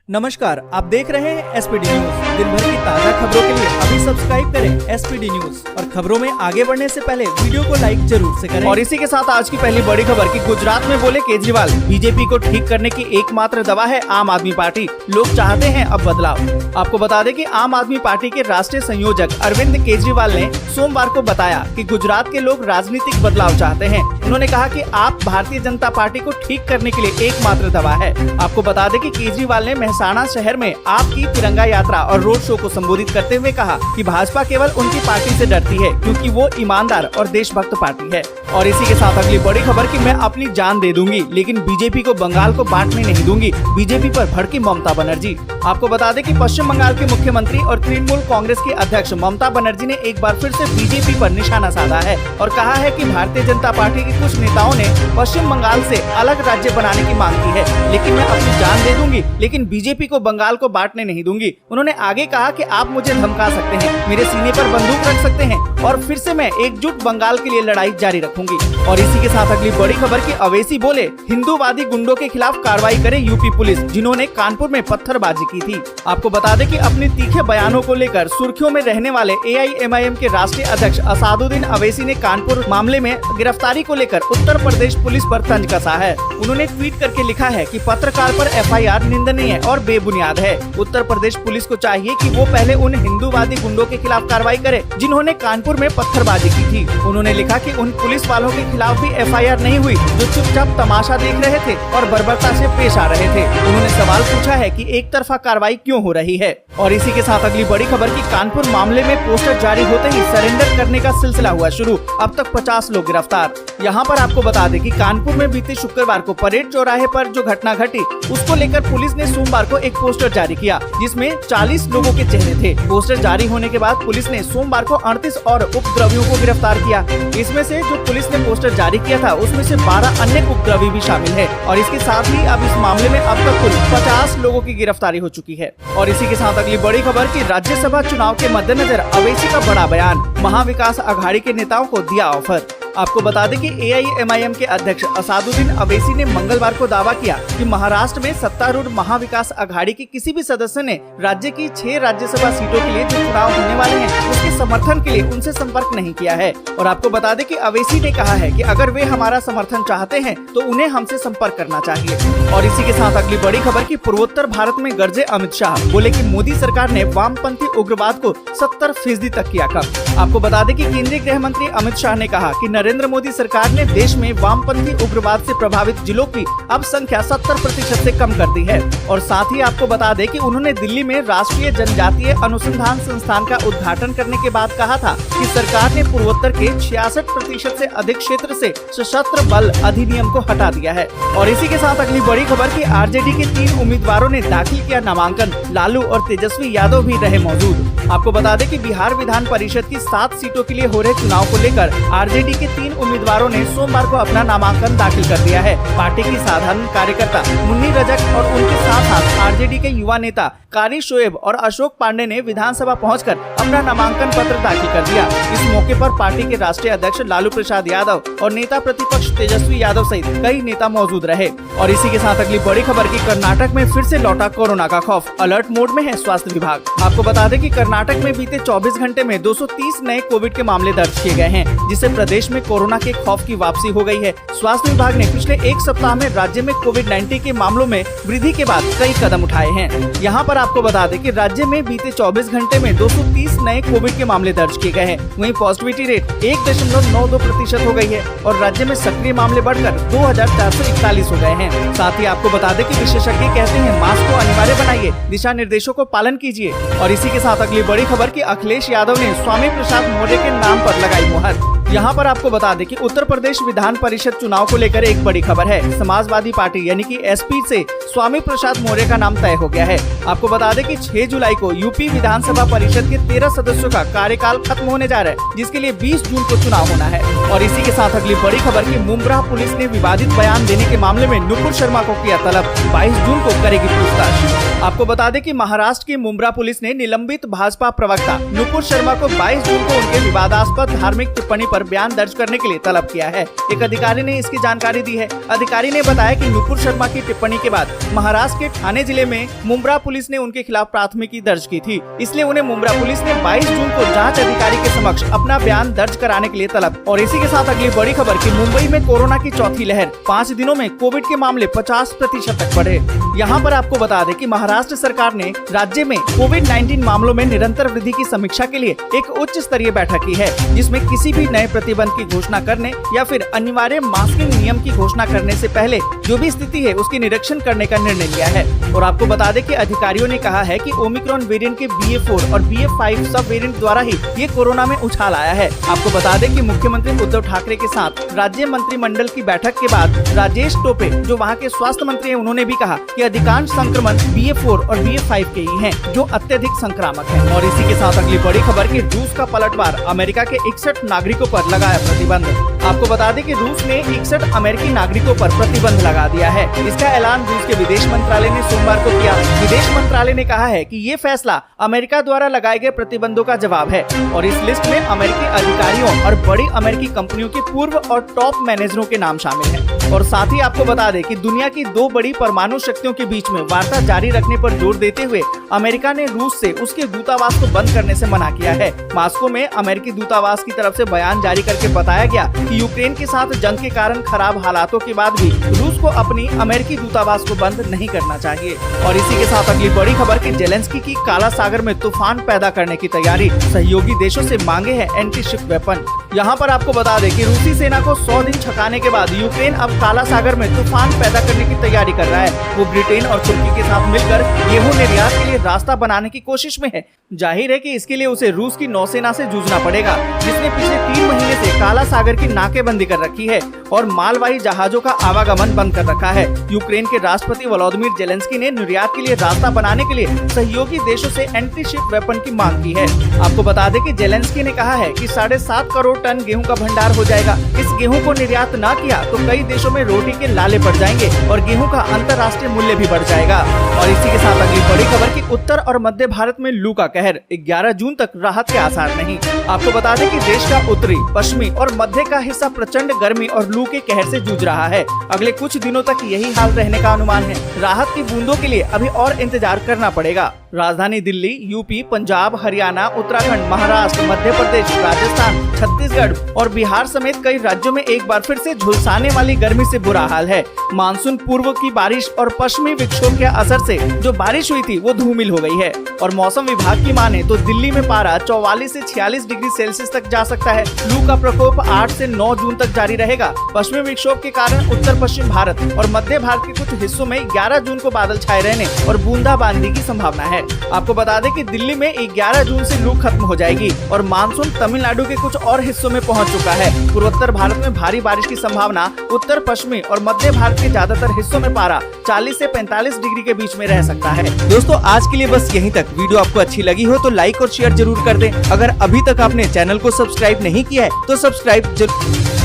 नमस्कार, आप देख रहे हैं एसपीडी न्यूज। दिन भर की ताज़ा खबरों के लिए अभी सब्सक्राइब करें एसपीडी न्यूज और खबरों में आगे बढ़ने से पहले वीडियो को लाइक जरूर से करें। और इसी के साथ आज की पहली बड़ी खबर कि गुजरात में बोले केजरीवाल, बीजेपी को ठीक करने की एकमात्र दवा है आम आदमी पार्टी, लोग चाहते हैं अब बदलाव। आपको बता दें कि आम आदमी पार्टी के राष्ट्रीय संयोजक अरविंद केजरीवाल ने सोमवार को बताया कि गुजरात के लोग राजनीतिक बदलाव चाहते हैं। उन्होंने कहा कि आप भारतीय जनता पार्टी को ठीक करने के लिए एकमात्र दवा है। आपको बता दें कि केजरीवाल ने मेहसाणा शहर में आपकी तिरंगा यात्रा और रोड शो को संबोधित करते हुए कहा कि भाजपा केवल उनकी पार्टी से डरती है क्योंकि वो ईमानदार और देशभक्त पार्टी है। और इसी के साथ अगली बड़ी खबर कि मैं अपनी जान दे दूंगी लेकिन बीजेपी को बंगाल को बांटने नहीं दूंगी, बीजेपी पर भड़की ममता बनर्जी। आपको बता दें कि पश्चिम बंगाल के मुख्यमंत्री और तृणमूल कांग्रेस की अध्यक्ष ममता बनर्जी ने एक बार फिर से बीजेपी पर निशाना साधा है और कहा है कि भारतीय जनता पार्टी के कुछ नेताओं ने पश्चिम बंगाल से अलग राज्य बनाने की मांग की है, लेकिन मैं अपनी जान दे दूंगी लेकिन बीजेपी को बंगाल को बांटने नहीं दूंगी। उन्होंने आगे कहा कि आप मुझे धमका सकते हैं, मेरे सीने पर बंदूक रख सकते हैं और फिर से मैं एकजुट बंगाल के लिए लड़ाई जारी रखूंगी। और इसी के साथ अगली बड़ी खबर की अवैसी बोले हिंदूवादी गुंडों के खिलाफ कार्रवाई करे यूपी पुलिस, जिन्होंने कानपुर में पत्थरबाजी की थी। आपको बता दें कि अपने तीखे बयानों को लेकर सुर्खियों में रहने वाले AIMIM के राष्ट्रीय अध्यक्ष असादुद्दीन अवैसी ने कानपुर मामले में गिरफ्तारी को लेकर उत्तर प्रदेश पुलिस पर तंज कसा है। उन्होंने ट्वीट करके लिखा है कि पत्रकार पर FIR निंदनीय और बेबुनियाद है। उत्तर प्रदेश पुलिस को चाहिए कि वो पहले उन हिंदूवादी गुंडों के खिलाफ कार्रवाई करे जिन्होंने कानपुर में पत्थरबाजी की थी। उन्होंने लिखा कि उन पुलिस वालों के खिलाफ भी FIR नहीं हुई जो चुपचाप तमाशा देख रहे थे और बर्बरता से पेश आ रहे थे। उन्होंने सवाल पूछा है कि एक तरफा कार्रवाई क्यों हो रही है। और इसी के साथ अगली बड़ी खबर की कानपुर मामले में पोस्टर जारी होते ही सरेंडर करने का सिलसिला हुआ शुरू, अब तक 50 लोग गिरफ्तार। यहाँ पर आपको बता दें कि कानपुर में बीते शुक्रवार को परेड चौराहे पर जो घटना घटी उसको लेकर पुलिस ने सोमवार को एक पोस्टर जारी किया जिसमें 40 लोगों के चेहरे थे। पोस्टर जारी होने के बाद पुलिस ने सोमवार को 38 और उपद्रवियों को गिरफ्तार किया। इसमें से जो पुलिस ने पोस्टर जारी किया था उसमें से 12 अन्य उपद्रवी भी शामिल है। और इसके साथ ही अब इस मामले में अब तक कुल 50 लोगों की गिरफ्तारी हो चुकी है। और इसी के साथ अगली बड़ी खबर की राज्यसभा चुनाव के मद्देनजर अवैसी का बड़ा बयान, महाविकास अघाड़ी के नेताओं को दिया ऑफर। आपको बता दें कि AIMIM के अध्यक्ष असादुद्दीन अवैसी ने मंगलवार को दावा किया कि महाराष्ट्र में सत्तारूढ़ महाविकास अघाड़ी के किसी भी सदस्य ने राज्य की 6 राज्यसभा सीटों के लिए जो चुनाव होने वाले हैं उसके समर्थन के लिए उनसे संपर्क नहीं किया है। और आपको बता दें कि अवैसी ने कहा है कि अगर वे हमारा समर्थन चाहते हैं तो उन्हें हमसे संपर्क करना चाहिए। और इसी के साथ अगली बड़ी खबर की पूर्वोत्तर भारत में गरजे अमित शाह, बोले कि मोदी सरकार ने वामपंथी उग्रवाद को 70% तक किया कम। आपको बता दें कि केंद्रीय गृह मंत्री अमित शाह ने कहा कि नरेंद्र मोदी सरकार ने देश में वामपंथी उग्रवाद से प्रभावित जिलों की अब संख्या 70% से कम कर दी है। और साथ ही आपको बता दें कि उन्होंने दिल्ली में राष्ट्रीय जनजातीय अनुसंधान संस्थान का उद्घाटन करने के बाद कहा था कि सरकार ने पूर्वोत्तर के 66% से अधिक क्षेत्र से सशस्त्र बल अधिनियम को हटा दिया है। और इसी के साथ अगली बड़ी खबर की RJD के 3 उम्मीदवारों ने दाखिल किया नामांकन, लालू और तेजस्वी यादव भी रहे मौजूद। आपको बता दें कि बिहार विधान परिषद की 7 सीटों के लिए हो रहे चुनाव को लेकर RJD के 3 उम्मीदवारों ने सोमवार को अपना नामांकन दाखिल कर दिया है। पार्टी की साधारण कार्यकर्ता मुन्नी रजक और उनके साथ RJD के युवा नेता कारी शोएब और अशोक पांडे ने विधानसभा पहुंचकर अपना नामांकन पत्र दाखिल कर दिया। इस मौके पर पार्टी के राष्ट्रीय अध्यक्ष लालू प्रसाद यादव और नेता प्रतिपक्ष तेजस्वी यादव सहित कई नेता मौजूद रहे। और इसी के साथ अगली बड़ी खबर की कर्नाटक में फिर से लौटा कोरोना का खौफ, अलर्ट मोड में है स्वास्थ्य विभाग। आपको बता दें कि कर्नाटक में बीते 24 घंटे में 230 नए कोविड के मामले दर्ज किए गए हैं, जिससे प्रदेश में कोरोना के खौफ की वापसी हो गई है। स्वास्थ्य विभाग ने पिछले एक सप्ताह में राज्य में कोविड-19 के मामलों में वृद्धि के बाद कई कदम उठाए हैं। यहाँ पर आपको बता दें कि राज्य में बीते 24 घंटे में 230 नए कोविड के मामले दर्ज किए गए हैं। वहीं पॉजिटिविटी रेट 1.92% हो गई है और राज्य में सक्रिय मामले बढ़कर 2441 हो गए हैं। साथ ही आपको बता दें कि विशेषज्ञ कहते हैं मास्क को अनिवार्य बनाइए, दिशा निर्देशों को पालन कीजिए। और इसी के साथ अगली बड़ी खबर की अखिलेश यादव ने स्वामी प्रसाद मौर्य के नाम पर लगाई मुहर। यहाँ पर आपको बता दें कि उत्तर प्रदेश विधान परिषद चुनाव को लेकर एक बड़ी खबर है। समाजवादी पार्टी यानी कि SP से स्वामी प्रसाद मौर्य का नाम तय हो गया है। आपको बता दें कि 6 जुलाई को यूपी विधानसभा परिषद के 13 सदस्यों का कार्यकाल खत्म होने जा रहा है, जिसके लिए 20 जून को चुनाव होना है। और इसी के साथ अगली बड़ी खबर की मुंब्रा पुलिस ने विवादित बयान देने के मामले में नुपुर शर्मा को किया तलब, 22 जून को करेगी पूछताछ। आपको बता दें कि महाराष्ट्र की मुंब्रा पुलिस ने निलंबित भाजपा प्रवक्ता नुपुर शर्मा को 22 जून को उनके विवादास्पद धार्मिक टिप्पणी पर बयान दर्ज करने के लिए तलब किया है। एक अधिकारी ने इसकी जानकारी दी है। अधिकारी ने बताया कि नुपुर शर्मा की टिप्पणी के बाद महाराष्ट्र के ठाणे जिले में मुंब्रा पुलिस ने उनके खिलाफ प्राथमिकी दर्ज की थी, इसलिए उन्हें मुंब्रा पुलिस ने 22 जून को जांच अधिकारी के समक्ष अपना बयान दर्ज कराने के लिए तलब। और इसी के साथ अगली बड़ी खबर कि मुंबई में कोरोना की चौथी लहर, 5 दिनों में कोविड के मामले 50% तक बढ़े। यहाँ पर आपको बता दें कि महाराष्ट्र सरकार ने राज्य में कोविड-19 मामलों में निरंतर वृद्धि की समीक्षा के लिए एक उच्च स्तरीय बैठक की है, जिसमें किसी भी नए प्रतिबंध की घोषणा करने या फिर अनिवार्य मास्किंग नियम की घोषणा करने से पहले जो भी स्थिति है उसकी निरीक्षण करने का निर्णय लिया है। और आपको बता दें कि अधिकारियों ने कहा है कि ओमिक्रॉन वेरिएंट के BA.4 और BA.5 सब वेरिएंट द्वारा ही ये कोरोना में उछाल आया है। आपको बता दें कि मुख्यमंत्री उद्धव ठाकरे के साथ राज्य मंत्रिमंडल की बैठक के बाद राजेश टोपे, जो वहां के स्वास्थ्य मंत्री हैं, उन्होंने भी कहा कि अधिकांश संक्रमण BA.4 और BA.5 के ही हैं, जो अत्यधिक संक्रामक है। और इसी के साथ अगली बड़ी खबर कि रूस का पलटवार, अमेरिका के 61 नागरिकों पर लगाया प्रतिबंध। आपको बता दें कि रूस ने 61 अमेरिकी नागरिकों पर प्रतिबंध लगा दिया है। इसका ऐलान रूस के विदेश मंत्रालय ने सोमवार को किया। विदेश मंत्रालय ने कहा है कि ये फैसला अमेरिका द्वारा लगाए गए प्रतिबंधों का जवाब है और इस लिस्ट में अमेरिकी अधिकारियों और बड़ी अमेरिकी कंपनियों के पूर्व और टॉप मैनेजरों के नाम शामिल हैं। और साथ ही आपको बता दें कि दुनिया की 2 बड़ी परमाणु शक्तियों के बीच में वार्ता जारी रखने पर जोर देते हुए अमेरिका ने रूस से उसके दूतावास को बंद करने से मना किया है। मॉस्को में अमेरिकी दूतावास की तरफ से बयान जारी करके बताया गया कि यूक्रेन के साथ जंग के कारण खराब हालातों के बाद भी रूस को अपनी अमेरिकी दूतावास को बंद नहीं करना चाहिए। और इसी के साथ अगली बड़ी खबर कि जेलेंस्की की काला सागर में तूफान पैदा करने की तैयारी, सहयोगी देशों से मांगे हैं एंटी शिप वेपन। यहाँ पर आपको बता दें कि रूसी सेना को 100 दिन छकाने के बाद यूक्रेन अब काला सागर में तूफान पैदा करने की तैयारी कर रहा है। वो ब्रिटेन और तुर्की के साथ मिलकर गेहूं निर्यात के लिए रास्ता बनाने की कोशिश में है। जाहिर है कि इसके लिए उसे रूस की नौसेना से जूझना पड़ेगा, जिसने पिछले 3 महीने से काला सागर की नाकेबंदी कर रखी है और मालवाही जहाजों का आवागमन बंद कर रखा है। यूक्रेन के राष्ट्रपति वोलोदिमीर जेलेंस्की ने निर्यात के लिए रास्ता बनाने के लिए सहयोगी देशों से एंटी शिप वेपन की मांग की है। आपको बता दें कि जेलेंस्की ने कहा है कि 7.5 करोड़ टन गेहूं का भंडार हो जाएगा। इस गेहूं को निर्यात न किया तो कई देशों में रोटी के लाले पड़ जाएंगे और गेहूं का अंतर्राष्ट्रीय मूल्य भी बढ़ जाएगा। और इसी के साथ अगली बड़ी खबर कि उत्तर और मध्य भारत में लू का कहर, 11 जून तक राहत के आसार नहीं। आपको बता दें कि देश का उत्तरी, पश्चिमी और मध्य का हिस्सा प्रचंड गर्मी और लू के कहर से जूझ रहा है। अगले कुछ दिनों तक यही हाल रहने का अनुमान है। राहत की बूंदों के लिए अभी और इंतजार करना पड़ेगा। राजधानी दिल्ली, यूपी, पंजाब, हरियाणा, उत्तराखंड, महाराष्ट्र, मध्य प्रदेश, राजस्थान, छत्तीसगढ़ और बिहार समेत कई राज्यों में एक बार फिर से झुलसाने वाली गर्मी से बुरा हाल है। मानसून पूर्व की बारिश और पश्चिमी विक्षोभ के असर से जो बारिश हुई थी वो धूमिल हो गई है। और मौसम विभाग की माने तो दिल्ली में पारा 44 से 46 डिग्री सेल्सियस तक जा सकता है। लू का प्रकोप 8 से 9 जून तक जारी रहेगा। पश्चिमी विक्षोभ के कारण उत्तर पश्चिम भारत और मध्य भारत के कुछ हिस्सों में 11 जून को बादल छाए रहने और बूंदाबांदी की संभावना है। आपको बता दें कि दिल्ली में 11 जून से लू खत्म हो जाएगी और मानसून तमिलनाडु के कुछ और हिस्सों में पहुंच चुका है। पूर्वोत्तर भारत में भारी बारिश की संभावना, उत्तर पश्चिमी और मध्य भारत के ज्यादातर हिस्सों में पारा 40 से 45 डिग्री के बीच में रह सकता है। दोस्तों आज के लिए बस यहीं तक। वीडियो आपको अच्छी लगी हो तो लाइक और शेयर जरूर कर दें। अगर अभी तक आपने चैनल को सब्सक्राइब नहीं किया है तो सब्सक्राइब जरूर